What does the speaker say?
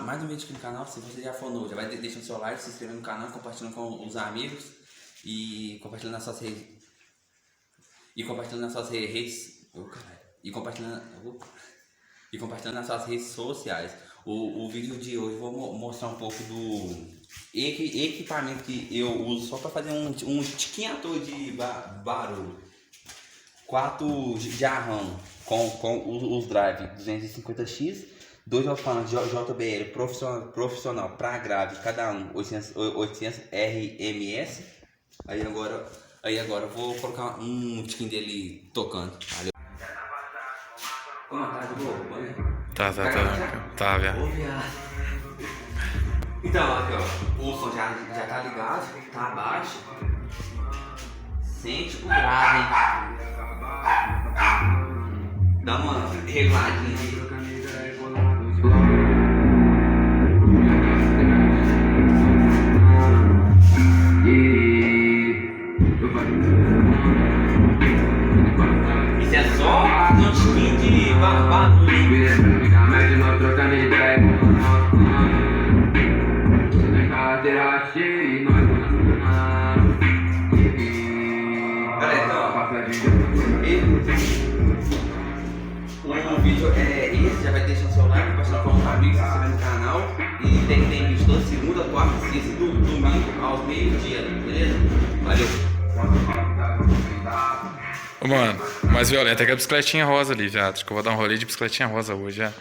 mais um vídeo aqui no canal. Se você já for novo, já vai deixando seu like, se inscrevendo no canal, compartilhando com os amigos e compartilhando nas suas redes. E compartilhando nas suas redes. E compartilhando nas suas redes sociais. O vídeo de hoje eu vou mostrar um pouco do equipamento que eu uso só para fazer um tiquinho à toa de barulho. 4 jarrão com os drive 250x, 2 alto-falantes JBL profissional para grave, cada um 800 RMS. Aí agora eu vou colocar um tiquinho dele tocando. Valeu. Como tá de boa, né? Tá, velho. Então, aqui ó, o som já tá ligado, tá abaixo. Sente o grave, hein? Dá uma reguladinha aí. Isso é só um tiquinho de barulho. O vídeo é esse, já vai deixando seu like, compartilhando com os amigos, se inscrever no canal. E tem vídeo toda segunda, quarta, sexta e domingo aos meio-dia, beleza? Valeu! Ô, mano, mais violenta é que a bicicletinha rosa ali, viado. Acho que eu vou dar um rolê de bicicletinha rosa hoje, já.